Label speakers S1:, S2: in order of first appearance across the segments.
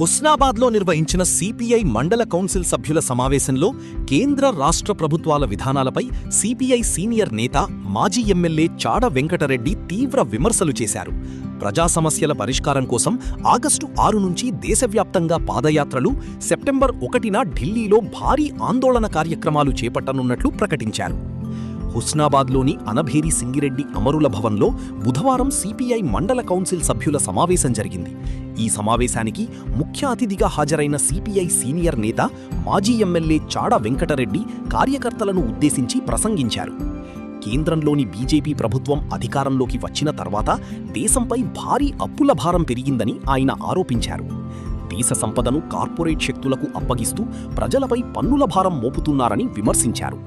S1: హుస్నాబాద్లో నిర్వహించిన సిపిఐ మండల కౌన్సిల్ సభ్యుల సమావేశంలో కేంద్ర రాష్ట్ర ప్రభుత్వాల విధానాలపై సిపిఐ సీనియర్ నేత మాజీ ఎమ్మెల్యే చాడ వెంకటరెడ్డి తీవ్ర విమర్శలు చేశారు. ప్రజా సమస్యల పరిష్కారం కోసం ఆగస్టు 6 నుంచి దేశవ్యాప్తంగా పాదయాత్రలు, సెప్టెంబర్ 1న ఢిల్లీలో భారీ ఆందోళన కార్యక్రమాలు చేపట్టనున్నట్లు ప్రకటించారు. హుస్నాబాద్లోని అనభేరి సింగిరెడ్డి అమరుల భవన్లో బుధవారం సిపిఐ మండల కౌన్సిల్ సభ్యుల సమావేశం జరిగింది. ఈ సమావేశానికి ముఖ్య అతిథిగా హాజరైన సిపిఐ సీనియర్ నేత మాజీ ఎమ్మెల్యే చాడ వెంకటరెడ్డి కార్యకర్తలను ఉద్దేశించి ప్రసంగించారు. కేంద్రంలోని బీజేపీ ప్రభుత్వం అధికారంలోకి వచ్చిన తర్వాత దేశంపై భారీ అప్పుల భారం పెరిగిందని ఆయన ఆరోపించారు. దేశ సంపదను కార్పొరేట్ శక్తులకు అప్పగిస్తూ ప్రజలపై పన్నుల భారం మోపుతున్నారని విమర్శించారు.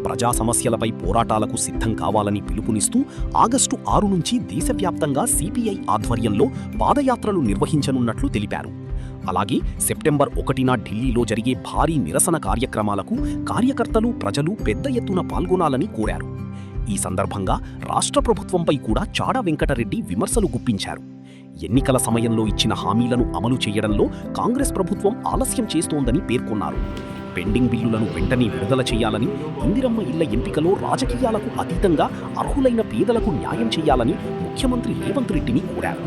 S1: ప్రజా సమస్యలపై పోరాటాలకు సిద్ధం కావాలని పిలుపునిస్తూ ఆగస్టు 6 నుంచి దేశవ్యాప్తంగా సిపిఐ ఆధ్వర్యంలో పాదయాత్రలు నిర్వహించనున్నట్లు తెలిపారు. అలాగే సెప్టెంబర్ 1న ఢిల్లీలో జరిగే భారీ నిరసన కార్యక్రమాలకు కార్యకర్తలు, ప్రజలు పెద్ద ఎత్తున పాల్గొనాలని కోరారు. ఈ సందర్భంగా రాష్ట్ర ప్రభుత్వంపై కూడా చాడ వెంకటరెడ్డి విమర్శలు గుప్పించారు. ఎన్నికల సమయంలో ఇచ్చిన హామీలను అమలు చేయడంలో కాంగ్రెస్ ప్రభుత్వం ఆలస్యం చేస్తోందని పేర్కొన్నారు. పెండింగ్ బిల్లులను వెంటనే విడుదల చేయాలని, ఇందిరమ్మ ఇళ్ల ఎంపికలో రాజకీయాలకు అతీతంగా అర్హులైన పేదలకు న్యాయం చేయాలని ముఖ్యమంత్రి రేవంత్ రెడ్డిని కోరారు.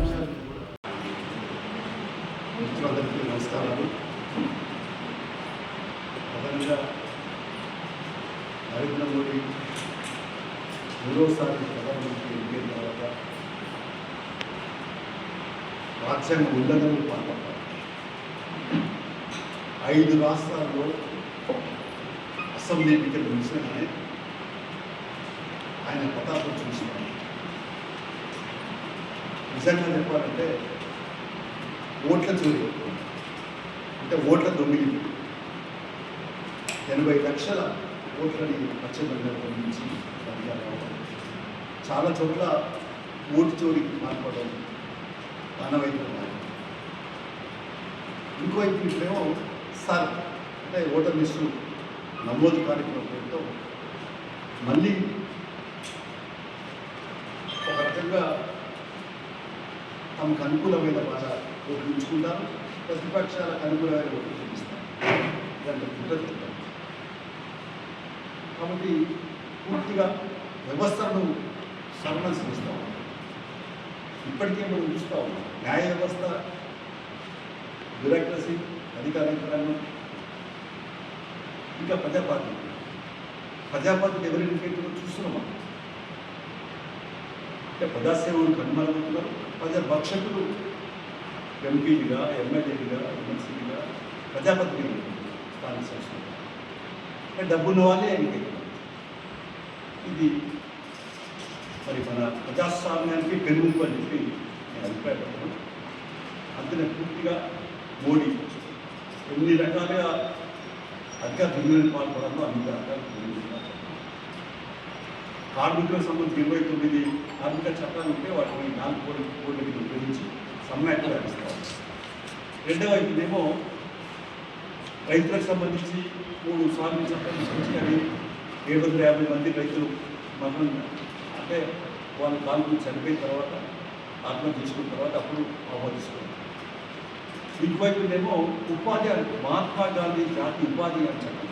S2: రాజ్యాంగ ఉల్లంఘనలు పాల్పడ్డారు. 5 రాష్ట్రాల్లో అసెంబ్లీ ఎన్నికలు ముగిసిననే ఆయన ప్రతాపం చూసినారు. నిజంగా చెప్పాలంటే ఓట్ల చోరీ, అంటే ఓట్ల దొంగిలి, 80 లక్షల ఓట్లని పశ్చిమ నుంచి చాలా చోట్ల ఓటు చోరీకి పాల్పడడం ఆనవాయితీ. ఇంకోవైపు ఇప్పుడేమో సార్ అంటే ఓటర్ లిస్టు నమోదు కార్యక్రమం పేరుతో మళ్ళీ ఒక రకంగా తమకు అనుకూలమైన వాళ్ళ ఓట్లు ఉంచుకుంటారు, ప్రతిపక్షాలకు అనుకూలమైన ఓట్లు చూపిస్తారు. దాంట్లో కుట్రతారు. కాబట్టి పూర్తిగా వ్యవస్థను సర్వనాశిస్తాం. ఇప్పటికే మనం చూస్తూ ఉన్నాం. న్యాయ వ్యవస్థ, బ్యూరోక్రసీ, అధికార యంత్రాంగం, ఇంకా ప్రజాపార్టీ ఎవరి ఎన్నికైతుందో చూస్తున్నాం. అంటే ప్రజాసేవలు కనుమరుగవుతున్నారు. ప్రజాభక్షకులు ఎంపీలుగా, ఎమ్మెల్యేలుగా, ఎమ్మెల్సీలుగా, ప్రజాపతిగా స్థానిక సంస్థలు అంటే డబ్బున్న వాళ్ళే ఎన్నికైతున్నారు. ఇది మరి మన ప్రజాస్వామ్యానికి పెరుగుతుంది అని చెప్పి నేను అభిప్రాయపడుతున్నాను. అందుకనే పూర్తిగా మోడీ ఎన్ని రకాలుగా అధికార దుర్వినియోగం పాల్పడాలో అన్ని రకాల కార్మికులకు సంబంధించి 29 కార్మిక చట్టాలు ఉంటే వాటిని 4 కోట్ల మీద ఉపయోగించి సమ్మెట్లు నడుస్తారు. రెండవ వైపునేమో రైతులకు సంబంధించి 3 సార్లు చట్టాలు తీసుకొచ్చి అది 750 మంది రైతులు మరణం అంటే వాళ్ళు కాలు చనిపోయిన తర్వాత ఆత్మహత్య చేసుకున్న తర్వాత అప్పుడు ఆమోదిస్తున్నారు. ఇంకోవైపునేమో ఉపాధి హామీ, మహాత్మా గాంధీ జాతీయ ఉపాధి హామీ చట్టం,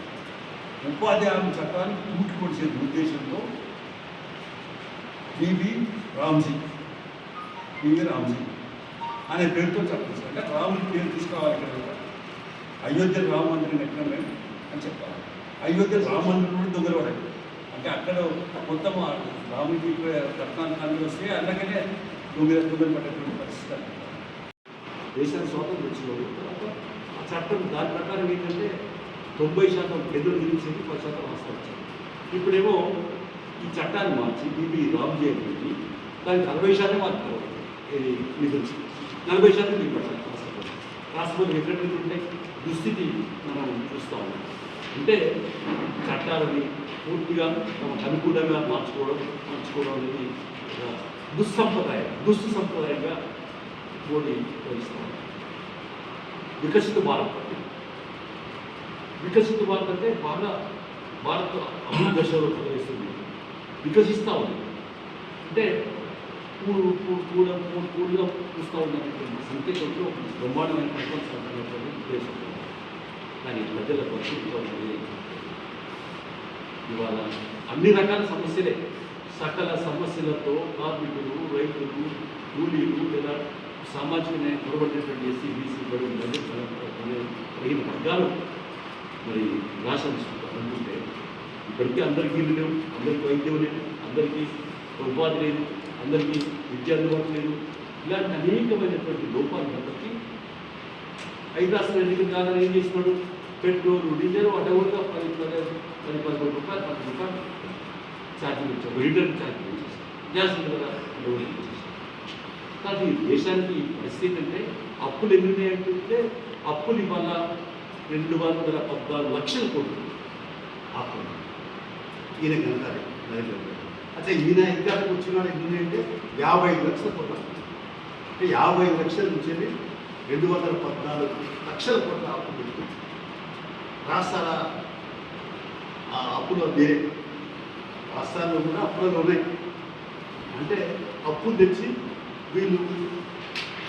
S2: ఉపాధి హామీ చట్టాన్ని తూట్లు పొడిచే ఉద్దేశంతో బివి రామ్జీ అనే పేరుతో చట్టం. అంటే రాముడి పేరు తీసుకురావాలి. ఇక్కడ అయోధ్య రామ మందిరం ఎక్కడమే అని చెప్పాలి. అయోధ్య రామ మందిరం కూడా దొంగలపడాలి. అంటే అక్కడ మొత్తం రాముడికి రత్నాలు వస్తే అందుకనే దొంగలు పడేటువంటి పరిస్థితి. దేశాన్ని స్వాతంత్రం వచ్చిన తర్వాత ఆ చట్టం దాని ప్రకారం ఏంటంటే 90% కేంద్రం నిలిచేది, 10% రాష్ట్రం వచ్చారు. ఇప్పుడేమో ఈ చట్టాన్ని మార్చి బీబీ రామ్జీ పెట్టి దానికి 40% మార్పుతారు. ఇది నిధులు 40% దిగిపడతారు రాష్ట్రపతి ఎక్కడికి ఉంటే దుస్థితి మనం చూస్తూ ఉన్నాం. అంటే చట్టాలని పూర్తిగా తమకు అనుకూలంగా మార్చుకోవడం అనేది దుస్తు సంప్రదాయంగా మోడీ వహిస్తాం. వికసిత భారత్ అంటే బాగా భారత్ అభివృద్ధి దశలో ప్రవేశిస్తుంది, వికసిస్తూ ఉంది. అంటే
S3: పూలుగా పూస్తూ ఉన్నటువంటి సంకేతంలో ఒక బ్రహ్మాండమైన సంకల్పం ఉద్దేశం. కానీ ప్రజల పరిస్థితిలో ఉన్నది ఇవాళ అన్ని రకాల సమస్యలే, సకల సమస్యలతో కార్మికులు, రైతులు, కూలీలు లేదా సామాజిక న్యాయం పొరబడినటువంటి ఎస్సీ, బీసీ తగిన వర్గాలు మరి నాశనం అనుకుంటే ఇప్పటికీ అందరికీ ఇల్లు లేవు, అందరికీ వైద్యం లేదు, అందరికీ ఉపాధి లేదు, అందరికీ విద్య అందుబాటు లేదు. ఇలాంటి అనేకమైనటువంటి లోపాలు కాబట్టి 5 రాష్ట్రాల ఎన్నికలు కాదని ఏం చేసినాడు, పెట్రోల్ డీజిల్ అటవగా 10-11 రూపాయలు 10 రూపాయలు ఛార్జీలు ఇచ్చారు, లీటర్ ఛార్జీలు ఇచ్చేసారు, గ్యాస్ కదా కానీ దేశానికి పరిస్థితి అంటే అప్పులు ఎన్ని ఉన్నాయంటే అప్పులు ఇవాళ 214 లక్షల కోట్లు అప్పులు.
S4: ఈయన కనుకారు అచ్చా ఈయన ఇద్దరికి వచ్చిన ఎన్ని అంటే 55 లక్షల కోట్ల, అంటే 50 లక్షల నుంచి 214 లక్షల కోట్ల అప్పు పెడుతుంది. రాష్ట్రాల అప్పులో వేరే రాష్ట్రాల్లో కూడా అప్పులలో ఉన్నాయి. అంటే అప్పులు తెచ్చి వీళ్ళు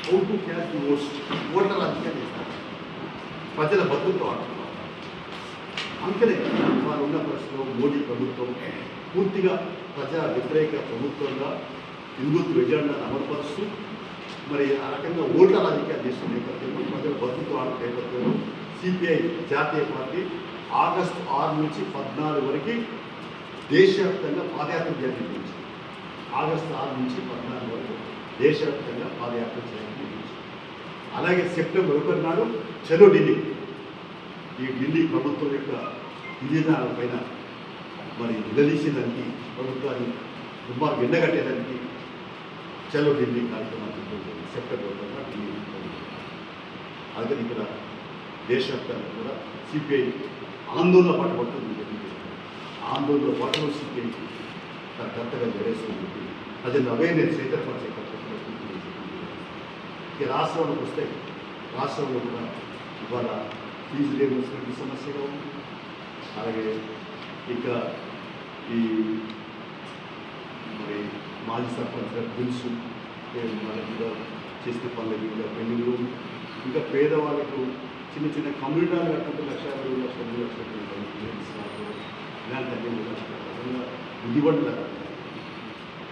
S4: అవుట్ టు క్యాష్ ఓట్ల రాజకీయాలు చేస్తారు, ప్రజల బతుకుతో ఆడుతున్నారు. అందుకనే వారు ఉన్న పరిస్థితిలో మోడీ ప్రభుత్వం పూర్తిగా ప్రజా వ్యతిరేక ప్రభుత్వంగా హిందుత్వ ఎజెండాను అమలుపరుస్తూ మరి ఆ రకంగా ఓట్ల రాజకీయాలు చేస్తున్న నేపథ్యంలో ప్రజల బతుకుతో ఆడుతున్న నేపథ్యంలో సిపిఐ జాతీయ పార్టీ ఆగస్టు 6 నుంచి 14 వరకు దేశవ్యాప్తంగా పాదయాత్ర జరిగింది. ఆగస్టు 6 నుంచి 14 వరకు దేశవ్యాప్తంగా పాదయాత్ర జరిగింది. అలాగే సెప్టెంబర్ 1 నాడు చలో ఢిల్లీ, ఈ ఢిల్లీ ప్రభుత్వం యొక్క విధానాలపైన మరి నిలదీసేదానికి, ప్రభుత్వాన్ని దుర్మార్గం ఎండగట్టేదానికి చలో ఢిల్లీ కార్యక్రమాలు సెప్టెంబర్ 1 నాడు ఢిల్లీ. అలాగే ఇక్కడ దేశవ్యాప్తంగా కూడా సిపిఐ ఆందోళన పట్టబడుతుంది. ఆందోళన పట్టడం సిపిఐ తన కర్తగా జరేస్తుంది. ప్రజలు అవేర్నెస్ చైతన్యపరిచే కర్తవ్యం. ఇక రాష్ట్రంలోకి వస్తే రాష్ట్రంలో కూడా ఇవాళ ఫీజు రియంబర్స్మెంట్ సమస్యగా ఉంది. అలాగే ఇక ఈ మరి మాజీ సర్పంచ్ బిల్స్ వాళ్ళ మీద చేసే పనుల మీద పెళ్లిళ్ళు, ఇంకా పేదవాళ్ళకు చిన్న చిన్న కమ్యూనిటీలు కట్టుకుంటే 1,50,000, 2,00,000 ఇలాంటి బుద్ధిపడ్డ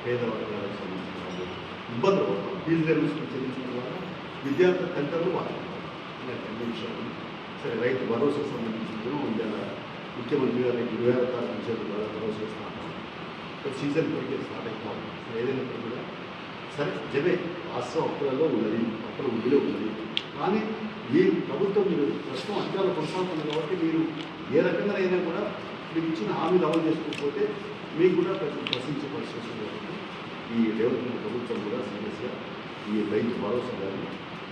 S4: పేదవాళ్ళకి సంబంధించిన ఇబ్బందులు పడతాం. ఫీజు రియంబర్స్మెంట్ చెల్లించడం వల్ల విద్యార్థుల తల్లిదండ్రులు వాడుతుంటారు. ఇలాంటి అన్ని విషయాలు. సరే, రైతు భరోసాకు సంబంధించిన ఇవాళ ముఖ్యమంత్రి గారు 26 తారీఖు నుంచి భరోసా ఇస్తాను. సీజన్ కొరికే స్టార్ట్ అయిపోవాలి. ఏదైనా కూడా సరే జమే రాష్ట్రం అప్పులలో ఉన్నది, అప్పుల ఉద్దిలో ఉన్నది. కానీ ఈ ప్రభుత్వం మీరు ప్రస్తుతం అధికారులు కొనసాగుతుంది కాబట్టి మీరు ఏ రకంగా అయినా కూడా మీరు ఇచ్చిన హామీలు అమలు చేసుకోకపోతే మీకు కూడా ప్రశ్నించే పరిస్థితి వస్తుంది. కాబట్టి ఈ డెవలప్మెంట్ ప్రభుత్వం కూడా సీరియస్గా ఈ రైతు భరోసా కానీ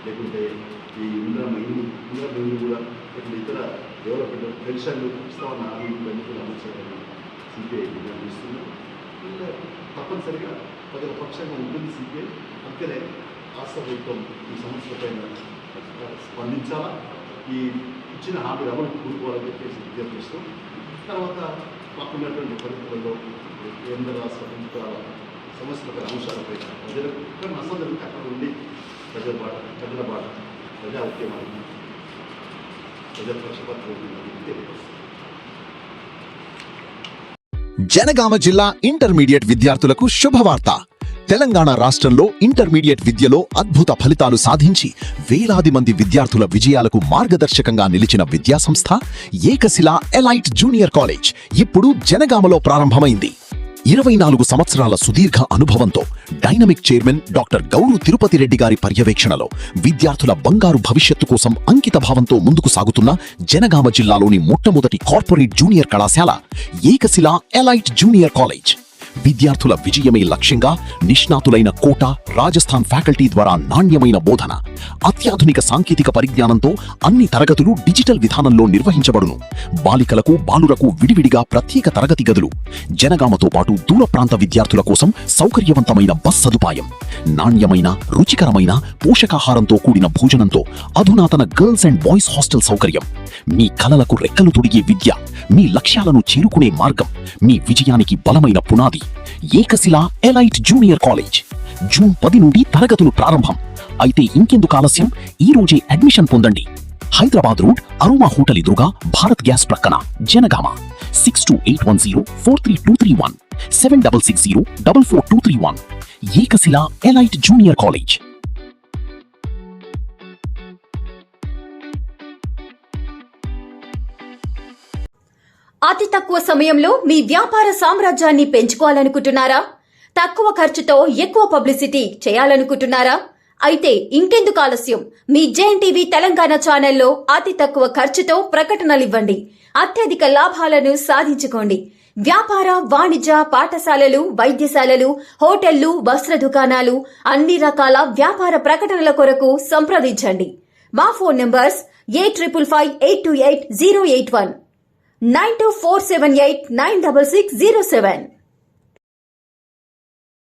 S4: లేకుంటే ఈ ఇంద్రమిల్లు కూడా లేకుంటే ఇతర డెవలప్మెంట్ పెన్షన్లు ఇస్తామన్న హామీలు కూడా అమలు చేయాలని సిపిఐ నిర్ణయిస్తున్నారు. ఇంకా తప్పనిసరిగా ప్రజల పక్షంగా ఉంటుంది సిపిఐ. అందుకనే రాష్ట్ర ప్రభుత్వం ఈ సమస్యలపైన స్పందించాలా, ఈ ఇచ్చిన హామీలు అమలు కూడుకోవాలని చెప్పేసి విజ్ఞప్తిస్తూ తర్వాత మాకున్నటువంటి పరిస్థితుల్లో కేంద్ర రాష్ట్ర ప్రభుత్వాల సమస్యలపై అంశాలపై ప్రజలకు ఇక్కడ నష్టం జరిగితే అక్కడ ఉండి ప్రజల బాట ప్రజా ఉద్యమాన్ని ప్రజల పక్షపాతం తెలియజేస్తారు.
S1: జనగామ జిల్లా ఇంటర్మీడియట్ విద్యార్థులకు శుభవార్త. తెలంగాణ రాష్ట్రంలో ఇంటర్మీడియట్ విద్యలో అద్భుత ఫలితాలు సాధించి వేలాది మంది విద్యార్థుల విజయాలకు మార్గదర్శకంగా నిలిచిన విద్యాసంస్థ ఏకశిల ఎలైట్ జూనియర్ కాలేజ్ ఇప్పుడు జనగామలో ప్రారంభమైంది. 24 సంవత్సరాల సుదీర్ఘ అనుభవంతో dynamic chairman doctor Gouru Tirupati Reddy గారి పర్యవేక్షణలో విద్యార్థుల బంగారు భవిష్యత్తు కోసం అంకిత భావంతో ముందుకు సాగుతున్న జనగామ జిల్లాలోని మొట్టమొదటి కార్పొరేట్ జూనియర్ కళాశాల ఏకశిల ఎలైట్ జూనియర్ కాలేజ్. విద్యార్థుల విజయమే లక్ష్యంగా నిష్ణాతులైన కోట, రాజస్థాన్ ఫ్యాకల్టీ ద్వారా నాణ్యమైన బోధన, అత్యాధునిక సాంకేతిక పరిజ్ఞానంతో అన్ని తరగతులు డిజిటల్ విధానంలో నిర్వహించబడును. బాలికలకు, బాలురకు విడివిడిగా ప్రత్యేక తరగతి గదులు, జనగామతో పాటు దూర ప్రాంత విద్యార్థుల కోసం సౌకర్యవంతమైన బస్ సదుపాయం, నాణ్యమైన, రుచికరమైన పోషకాహారంతో కూడిన భోజనంతో అధునాతన గర్ల్స్ అండ్ బాయ్స్ హాస్టల్ సౌకర్యం. మీ కలలకు రెక్కలు తొడిగే విద్య, మీ లక్ష్యాలను చేరుకునే మార్గం, మీ విజయానికి బలమైన పునాది. ఏకశిల ఎలైట్ జూనియర్ కాలేజ్
S5: జూన్ 10 నుండి తరగతులు ప్రారంభం. అయితే ఇంకెందుకు ఆలస్యం, ఈ రోజే అడ్మిషన్ పొందండి. హైదరాబాద్ రోడ్ అరోమా హోటల్ ఎదురుగా భారత్ గ్యాస్ ప్రక్కన, జనగామ. 6281043231 7660444231. ఏకశిల ఎలైట్ జూనియర్ కాలేజ్.
S6: అతి తక్కువ సమయంలో మీ వ్యాపార సామ్రాజ్యాన్ని పెంచుకోవాలనుకుంటున్నారా? తక్కువ ఖర్చుతో ఎక్కువ పబ్లిసిటీ చేయాలనుకుంటున్నారా? అయితే ఇంకెందుకు ఆలస్యం, మీ జేఎన్టీవీ తెలంగాణ ఛానల్లో అతి తక్కువ ఖర్చుతో ప్రకటనలివ్వండి. అత్యధిక లాభాలను సాధించుకోండి. వ్యాపార, వాణిజ్య, పాఠశాలలు, వైద్యశాలలు, హోటళ్లు, వస్త్ర దుకాణాలు, అన్ని రకాల వ్యాపార ప్రకటనల కొరకు సంప్రదించండి. మా ఫోన్ నంబర్స్ 8558280881 9247896607.